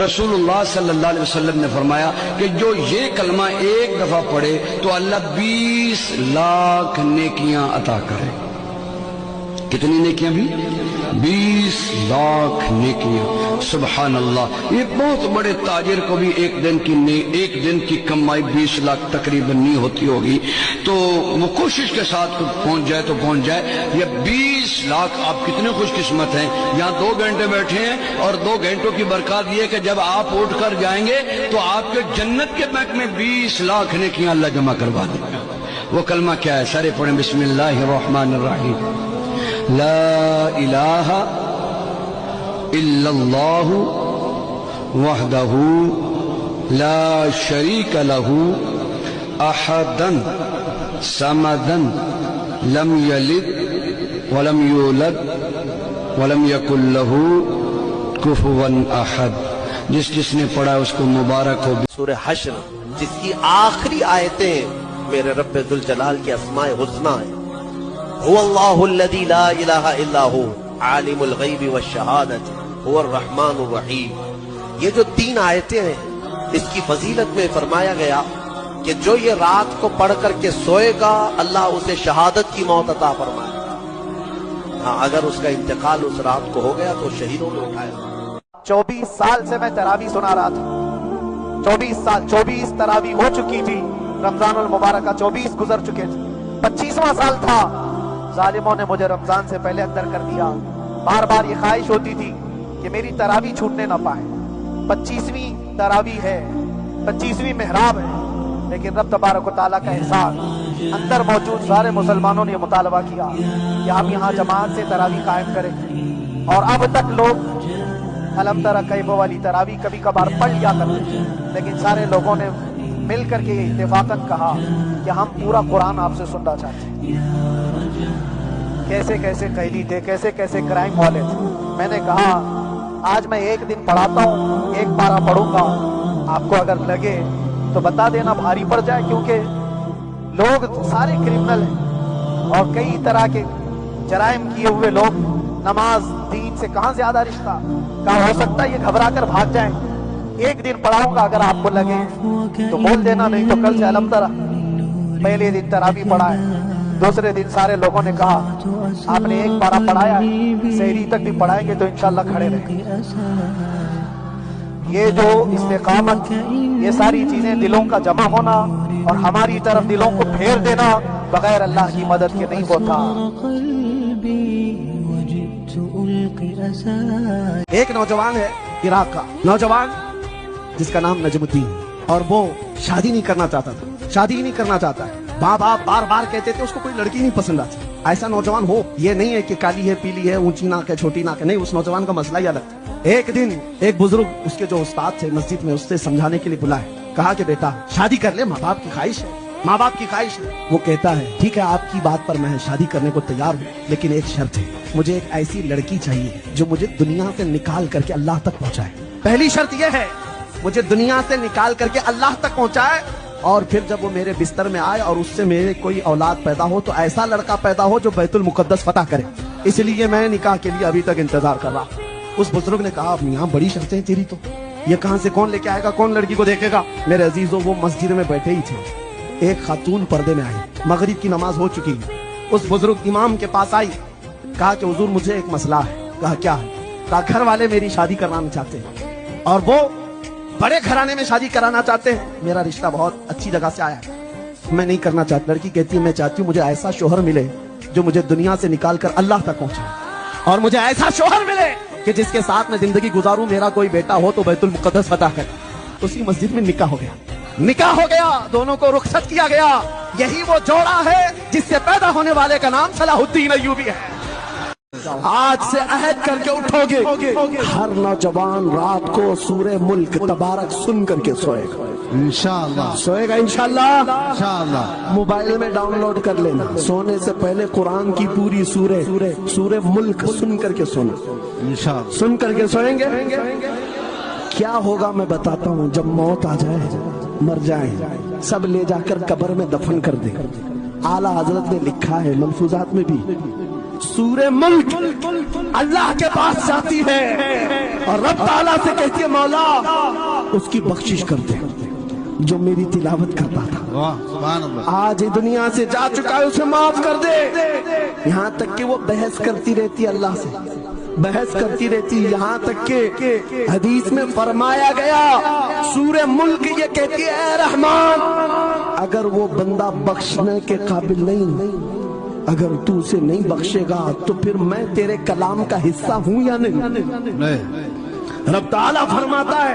رسولullah صلی اللہ علیہ وسلم نے فرمایا کہ جو یہ کلمہ ایک دفعہ پڑھے تو اللہ 20 لاکھ نیکیاں عطا کرے. کتنی نیکیاں بھی؟ 20 لاکھ نیکیاں. سبحان اللہ. یہ بہت بڑے تاجر کو بھی ایک دن کی کمائی 20 لاکھ تقریباً نہیں ہوتی ہوگی، تو وہ کوشش کے ساتھ پہنچ جائے تو پہنچ جائے. یہ 20 لاکھ. آپ کتنے خوش قسمت ہیں. یہاں 2 گھنٹے بیٹھے ہیں اور 2 گھنٹوں کی برکات یہ کہ جب آپ اٹھ کر جائیں گے تو آپ کے جنت کے بینک میں 20 لاکھ نیکیاں اللہ جمع کروا دے گا. وہ کلمہ کیا ہے؟ سارے پڑھیں. بسم اللہ الرحمن الرحیم. لا الہ الا اللہ وحدہ لا شریک لہ احدا صمدا لم یلد ولم یولد ولم یکن لہ کفوا احد. جس نے پڑھا اس کو مبارک ہو. سورہ حشر جس کی آخری آیتیں میرے رب ذوالجلال کی اسماء حسنی ہیں. هو اللہ الذی لا الہ الا ہو عالم الغیب والشہادۃ هو الرحمن الرحیم. یہ جو 3 آیتیں ہیں اس کی فضیلت میں فرمایا گیا کہ جو یہ رات کو پڑھ کر کے سوئے گا اللہ اسے شہادت کی موت عطا فرمائے گا. ہاں اگر اس کا انتقال اس رات کو ہو گیا تو شہیدوں میں اٹھائے گا. 24 سال سے میں تراویح سنا رہا تھا. 24 سال 24 تراویح ہو چکی تھی. رمضان المبارک کا 24 گزر چکے تھے. 25واں سال تھا. ظالموں نے مجھے رمضان سے پہلے اندر کر دیا. بار بار یہ خواہش ہوتی تھی کہ میری تراویح چھوٹنے نہ پائے. 25ویں تراویح ہے, 25ویں محراب ہے, لیکن رب تبارک و تعالیٰ کا احسان, اندر موجود سارے مسلمانوں نے یہ مطالبہ کیا کہ آپ یہاں جماعت سے تراویح قائم کریں. اور اب تک لوگ الم تری کیف والی تراویح کبھی کبھار پڑھ لیا کرتے, لیکن سارے لوگوں نے مل کر کے اتفاقاً کہا کہ ہم پورا قرآن آپ سے سننا چاہتے ہیں. کیسے کیسے قیدی تھے, کیسے کیسے کرائم والے تھے. میں نے کہا آج میں 1 دن پڑھاتا ہوں, 1 پارہ پڑھوں گا. آپ کو اگر لگے تو بتا دینا, بھاری پڑ جائے, کیونکہ لوگ سارے کرمنل ہیں اور کئی طرح کے جرائم کیے ہوئے لوگ. نماز دین سے کہاں زیادہ رشتہ. کہاں ہو سکتا ہے یہ گھبرا کر بھاگ جائیں. 1 دن پڑھاؤں گا, اگر آپ کو لگے تو بول دینا, نہیں تو کل سے الم تری. پہلے دن تراویح پڑھا ہے, دوسرے دن سارے لوگوں نے کہا آپ نے 1 پارہ پڑھایا ہے, سحری تک بھی پڑھائیں گے تو انشاءاللہ کھڑے رہیں. یہ جو استقامت, یہ ساری چیزیں دلوں کا جمع ہونا اور ہماری طرف دلوں کو پھیر دینا بغیر اللہ کی مدد کے نہیں ہوتا. ایک نوجوان ہے عراق کا نوجوان جس کا نام نجم الدین, اور وہ شادی نہیں کرنا چاہتا تھا. شادی ہی نہیں کرنا چاہتا ہے. باپ بار بار کہتے تھے اس کو کوئی لڑکی نہیں پسند آتی. ایسا نوجوان ہو, یہ نہیں ہے کہ کالی ہے پیلی ہے اونچی ناک ہے چھوٹی ناک ہے, نہیں, اس نوجوان کا مسئلہ ہی الگ تھا. ایک دن ایک بزرگ اس کے جو استاد تھے مسجد میں, اس سے سمجھانے کے لیے بلائے. کہا کہ بیٹا شادی کر لے, ماں باپ کی خواہش ہے, ماں باپ کی خواہش ہے. وہ کہتا ہے ٹھیک ہے آپ کی بات پر میں شادی کرنے کو تیار ہوں, لیکن ایک شرط ہے, مجھے ایک ایسی لڑکی چاہیے جو مجھے دنیا سے نکال کر کے اللہ تک پہنچائے. پہلی شرط یہ ہے مجھے دنیا سے نکال کر کے اللہ تک پہنچائے, اور پھر جب وہ میرے بستر میں آئے اور اس سے میرے کوئی اولاد پیدا ہو تو ایسا لڑکا پیدا ہو جو بیت المقدس فتح کرے. اس لیے میں نکاح کے لیے ابھی تک انتظار کر رہا. اس بزرگ نے کہا میاں بڑی شرطیں تیری تو, یہ کہاں سے کون لے کے آئے گا, کون لڑکی کو دیکھے گا. میرے عزیزوں وہ مسجد میں بیٹھے ہی تھے, ایک خاتون پردے میں آئی, مغرب کی نماز ہو چکی. اس بزرگ امام کے پاس آئی, کہا کہ حضور مجھے ایک مسئلہ ہے. کہا کیا ہے؟ کہا گھر والے میری شادی کرانا چاہتے ہیں اور وہ بڑے گھرانے میں شادی کرانا چاہتے ہیں. میرا رشتہ بہت اچھی جگہ سے آیا ہے, میں نہیں کرنا چاہتا. لڑکی کہتی ہے میں چاہتی ہوں مجھے ایسا شوہر ملے جو مجھے دنیا سے نکال کر اللہ تک پہنچائے, اور مجھے ایسا شوہر ملے کہ جس کے ساتھ میں زندگی گزاروں, میرا کوئی بیٹا ہو تو بیت المقدس فتح کرے. اسی مسجد میں نکاح ہو گیا. نکاح ہو گیا, دونوں کو رخصت کیا گیا. یہی وہ جوڑا ہے جس سے پیدا ہونے والے کا نام صلاح الدین ایوبی ہے. آج سے عہد کر کے اٹھو گے, ہر نوجوان رات کو سورہ ملک تبارک سن کر کے سوئے گا. انشاءاللہ سوئے گا, انشاءاللہ. موبائل میں ڈاؤن لوڈ کر لینا, سونے سے پہلے قرآن کی پوری سورہ ملک سن کر کے سونا. انشاءاللہ سن کر کے سوئیں گے. کیا ہوگا میں بتاتا ہوں. جب موت آ جائے, مر جائیں, سب لے جا کر قبر میں دفن کر دیں. اعلیٰ حضرت نے لکھا ہے ملفوظات میں بھی سورہ ملک اللہ کے پاس جاتی ہے اور رب تعالیٰ سے کہتی ہے مولا اس کی بخشش کر دے جو میری تلاوت کرتا تھا، آج دنیا سے جا چکا ہے، اسے معاف کر دے۔ یہاں تک کہ وہ بحث کرتی رہتی اللہ سے، بحث کرتی رہتی، یہاں تک کہ حدیث میں فرمایا گیا سورہ ملک یہ کہتی ہے اے رحمان اگر وہ بندہ بخشنے کے قابل نہیں، اگر تو اسے نہیں بخشے گا تو پھر میں تیرے کلام کا حصہ ہوں یا نہیں؟ رب تعالیٰ فرماتا ہے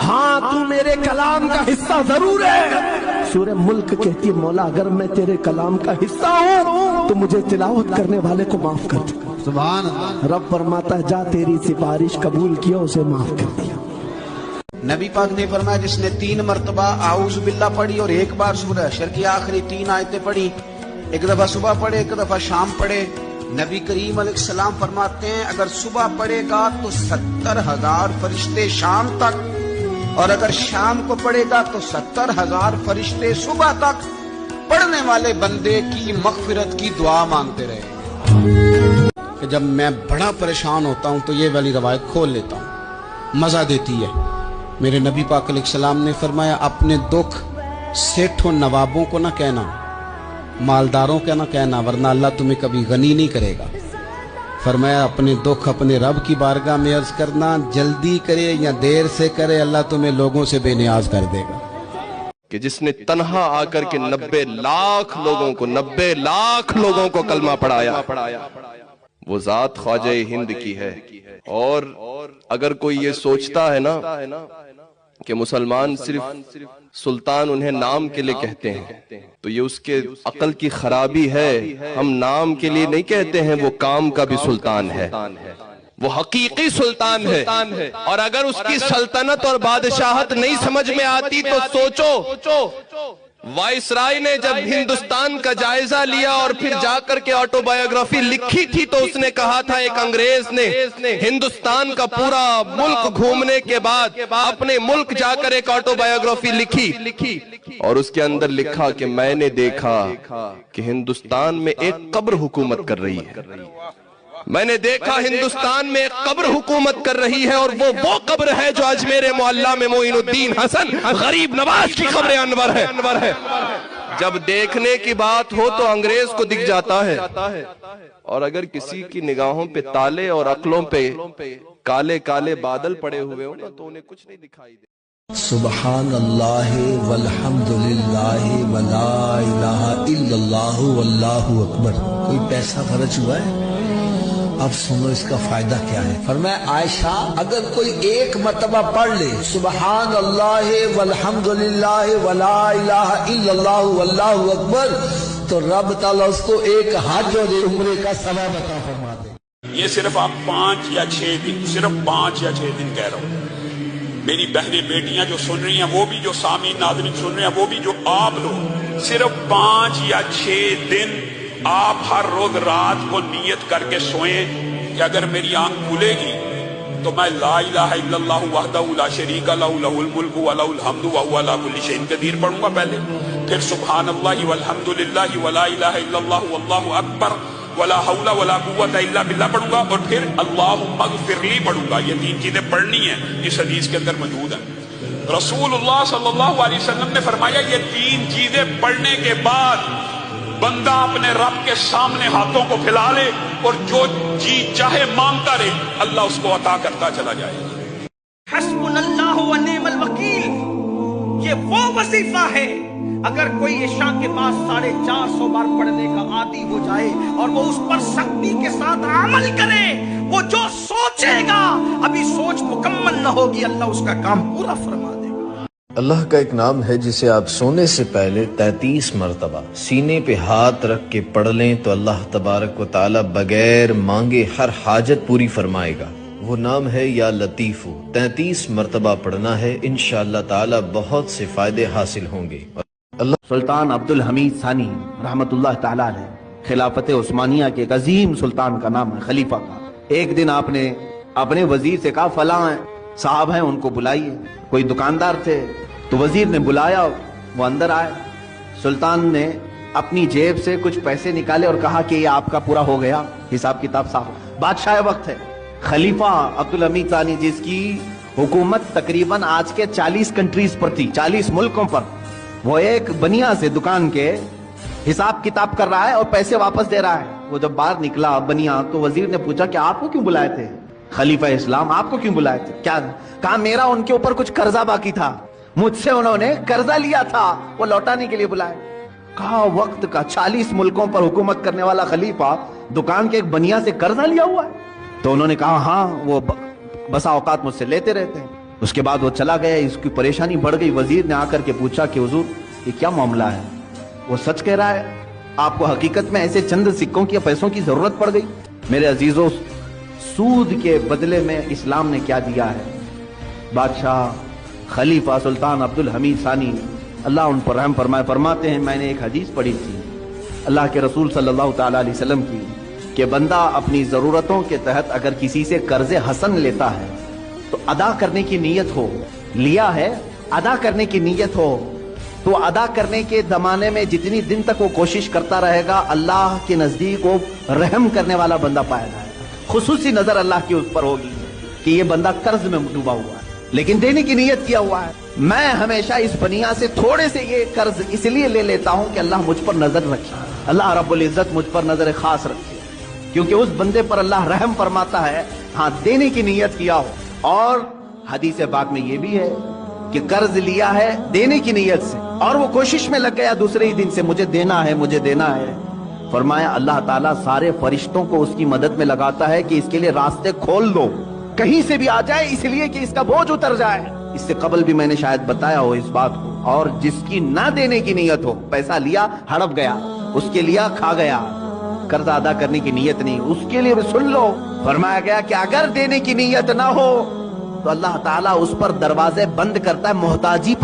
ہاں تو میرے کلام کا حصہ ضرور ہے۔ سورہ ملک کہتی ہے مولا اگر میں تیرے کلام کا حصہ ہوں تو مجھے تلاوت کرنے والے کو معاف کر دے۔ سبحان اللہ۔ رب فرماتا ہے جا تیری سفارش قبول کیا، اسے معاف کر دیا۔ نبی پاک نے فرمایا جس نے 3 مرتبہ اعوذ باللہ پڑھی اور 1 بار سورہ حشر کی آخری 3 آیتیں پڑھی، ایک دفعہ صبح پڑھے ایک دفعہ شام پڑھے، نبی کریم علیہ السلام فرماتے ہیں اگر صبح پڑھے گا تو 70,000 فرشتے شام تک، اور اگر شام کو پڑھے گا تو 70,000 فرشتے صبح تک پڑھنے والے بندے کی مغفرت کی دعا مانگتے رہے۔ کہ جب میں بڑا پریشان ہوتا ہوں تو یہ والی روایت کھول لیتا ہوں، مزہ دیتی ہے۔ میرے نبی پاک علیہ السلام نے فرمایا اپنے دکھ سیٹھوں نوابوں کو نہ کہنا، مالداروں کا نہ کہنا، ورنہ اللہ تمہیں کبھی غنی نہیں کرے گا۔ فرمایا اپنے دکھ اپنے رب کی بارگاہ میں عرض کرنا، جلدی کرے یا دیر سے کرے اللہ تمہیں لوگوں سے بے نیاز کر دے گا۔ کہ جس نے تنہا آ کر کے 90 لاکھ لوگوں کو کلمہ پڑھایا، وہ ذات خواجہ ہند کی ہے۔ اور اگر کوئی یہ سوچتا ہے نا کہ مسلمان صرف سلطان انہیں نام کے لیے کہتے ہیں تو یہ اس کے عقل کی خرابی ہے۔ ہم نام کے لیے نہیں کہتے ہیں، وہ کام کا بھی سلطان ہے، وہ حقیقی سلطان ہے۔ اور اگر اس کی سلطنت اور بادشاہت نہیں سمجھ میں آتی تو سوچو وائسرائے نے جب ہندوستان کا جائزہ لیا اور پھر جا کر کے آٹو بایوگرافی لکھی تھی تو اس نے کہا تھا ایک انگریز نے ہندوستان کا پورا ملک گھومنے کے بعد اپنے ملک جا کر ایک آٹو بایوگرافی لکھی اور اس کے اندر لکھا کہ میں نے دیکھا کہ ہندوستان میں ایک قبر حکومت کر رہی ہے، میں نے دیکھا ہندوستان میں ایک قبر حکومت کر رہی ہے، اور وہ قبر ہے جو اجمیر معلیٰ میں معین الدین حسن غریب نواز کی قبر انور ہے۔ جب دیکھنے کی بات ہو تو انگریز کو دکھ جاتا ہے، اور اگر کسی کی نگاہوں پہ تالے اور عقلوں پہ کالے کالے بادل پڑے ہوئے ہو نا تو انہیں کچھ نہیں دکھائی دے۔ سبحان اللہ والحمد للہ ولا الہ الا اللہ واللہ اکبر۔ کوئی پیسہ خرچ ہوا ہے؟ اب سنو اس کا فائدہ کیا ہے۔ فرمایا عائشہ اگر کوئی 1 مرتبہ پڑھ لے سبحان اللہ والحمد للہ ولا الہ الا اللہ واللہ اکبر تو رب تعالیٰ اس کو 1 حج اور عمرے کا ثواب عطا فرما دے۔ یہ صرف آپ 5 یا 6 دن، صرف 5 یا 6 دن کہہ رہا ہوں۔ میری بہنیں بیٹیاں جو سن رہی ہیں، وہ بھی جو سامعین ناظرین سن رہے ہیں، وہ بھی جو آپ لوگ، صرف 5 یا 6 دن آپ ہر روز رات کو نیت کر کے سوئیں کہ اگر میری آنکھ کھلے گی تو میں لا الہ الا اللہ وحدہ لا شریک لہ لہ الملک و لہ الحمد وہو علی کل شیء قدیر پڑھوں گا پہلے، پھر سبحان اللہ والحمد للہ ولا الہ الا اللہ واللہ اکبر ولا حول ولا قوت الا باللہ پڑھوں گا، اور پھر اللہم اغفر لی پڑھوں گا۔ یہ 3 چیزیں پڑھنی ہیں، اس حدیث کے اندر موجود ہیں۔ رسول اللہ صلی اللہ علیہ وسلم نے فرمایا یہ 3 چیزیں پڑھنے کے بعد بندہ اپنے رب کے سامنے ہاتھوں کو پھیلا لے اور جو جی چاہے مانگتا رہے اللہ اس کو عطا کرتا چلا جائے۔ حسبنا اللہ و نعم الوکیل، یہ وہ وظیفہ ہے اگر کوئی عشاء کے بعد 450 بار پڑھنے کا عادی ہو جائے اور وہ اس پر سختی کے ساتھ عمل کرے، وہ جو سوچے گا ابھی سوچ مکمل نہ ہوگی اللہ اس کا کام پورا فرما دے گا۔ اللہ کا ایک نام ہے جسے آپ سونے سے پہلے 33 مرتبہ سینے پہ ہاتھ رکھ کے پڑھ لیں تو اللہ تبارک و تعالی بغیر مانگے ہر حاجت پوری فرمائے گا۔ وہ نام ہے یا لطیف۔ 33 مرتبہ پڑھنا ہے، انشاءاللہ تعالی بہت سے فائدے حاصل ہوں گے۔ سلطان عبد الحمید ثانی رحمت اللہ تعالی علیہ، خلافت عثمانیہ کے ایک عظیم سلطان کا نام ہے، خلیفہ کا۔ ایک دن آپ نے اپنے وزیر سے کہا فلاں صاحب ہیں ان کو بلائیے۔ کوئی دکاندار تھے تو وزیر نے بلایا، وہ اندر آئے، سلطان نے اپنی جیب سے کچھ پیسے نکالے اور کہا کہ یہ آپ کا پورا ہو گیا، حساب کتاب صاف. بادشاہ وقت ہے خلیفہ عبدالحمید ثانی، جس کی حکومت تقریباً آج کے 40 کنٹریز پر تھی، 40 ملکوں پر. وہ ایک بنیا سے دکان کے حساب کتاب کر رہا ہے اور پیسے واپس دے رہا ہے. وہ جب باہر نکلا بنیا تو وزیر نے پوچھا کہ آپ کو کیوں بلائے تھے خلیفہ اسلام، آپ کو کیوں بلائے تھے؟ کیا کہا؟ میرا ان کے اوپر کچھ قرضہ باقی تھا، مجھ سے انہوں نے قرضہ لیا تھا، وہ لوٹانے کے لیے بلائے. کہا وقت کا 40 ملکوں پر حکومت کرنے والا خلیفہ دکان کے ایک بنیا سے قرضہ لیا ہوا ہے؟ تو انہوں نے کہا ہاں، وہ بسا اوقات مجھ سے لیتے رہتے ہیں. اس کے بعد وہ چلا گیا. اس کی پریشانی بڑھ گئی. وزیر نے آ کر کے پوچھا کہ حضور یہ کیا معاملہ ہے؟ وہ سچ کہہ رہا ہے؟ آپ کو حقیقت میں ایسے چند سکوں کی پیسوں کی ضرورت پڑ گئی؟ میرے عزیزوں، سود کے بدلے میں اسلام نے کیا دیا ہے؟ بادشاہ خلیفہ سلطان عبدالحمید ثانی اللہ ان پر رحم فرمائے فرماتے ہیں، میں نے ایک حدیث پڑھی تھی اللہ کے رسول صلی اللہ تعالی علیہ وسلم کی، کہ بندہ اپنی ضرورتوں کے تحت اگر کسی سے قرض حسن لیتا ہے تو ادا کرنے کی نیت ہو، لیا ہے ادا کرنے کی نیت ہو، تو ادا کرنے کے زمانے میں جتنی دن تک وہ کوشش کرتا رہے گا اللہ کے نزدیک وہ رحم کرنے والا بندہ پایا جائے گا. خصوصی نظر اللہ کی اس پر ہوگی کہ یہ بندہ قرض میں ڈوبا ہوا ہے لیکن دینے کی نیت کیا ہوا ہے. میں ہمیشہ اس بنیا سے تھوڑے سے یہ قرض اس لیے لے لیتا ہوں کہ اللہ مجھ پر نظر رکھے، اللہ رب العزت مجھ پر نظر خاص رکھے، کیونکہ اس بندے پر اللہ رحم فرماتا ہے ہاں دینے کی نیت کیا ہو. اور حدیث پاک میں یہ بھی ہے کہ قرض لیا ہے دینے کی نیت سے اور وہ کوشش میں لگ گیا دوسرے ہی دن سے مجھے دینا ہے مجھے دینا ہے، فرمایا اللہ تعالیٰ سارے فرشتوں کو اس کی مدد میں لگاتا ہے کہ اس کے لیے راستے کھول دو، کہیں سے بھی آ جائے، اس لیے کہ اس کا بوجھ اتر جائے. اس سے قبل بھی میں نے شاید بتایا ہو اس بات کو. اور جس کی نہ دینے کی نیت ہو، پیسہ لیا ہڑپ گیا، اس کے لیا کھا گیا، قرض ادا کرنے کی نیت نہیں، اس کے لیے بھی سن لو. فرمایا گیا کہ اگر دینے کی نیت نہ ہو تو اللہ تعالیٰ اس پر دروازے بند کرتا ہے، محتاجی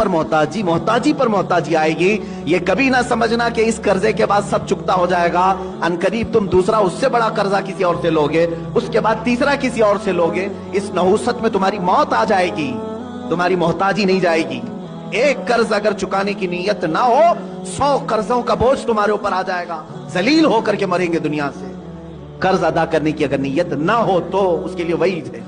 پر محتاجی آئے گی. یہ کبھی نہ سمجھنا کہ اس قرضے کے بعد سب چکتا ہو جائے گا، ان قریب تم دوسرا اس سے بڑا قرضہ کسی اور سے لوگے، اس کے بعد تیسرا کسی اور سے لوگے. اس نحوست میں تمہاری موت آ جائے گی، تمہاری محتاجی نہیں جائے گی. ایک قرض اگر چکانے کی نیت نہ ہو 100 قرضوں کا بوجھ تمہارے اوپر آ جائے گا، ذلیل ہو کر کے مریں گے دنیا سے. قرض ادا کرنے کی اگر نیت نہ ہو تو اس کے لیے وعید ہے.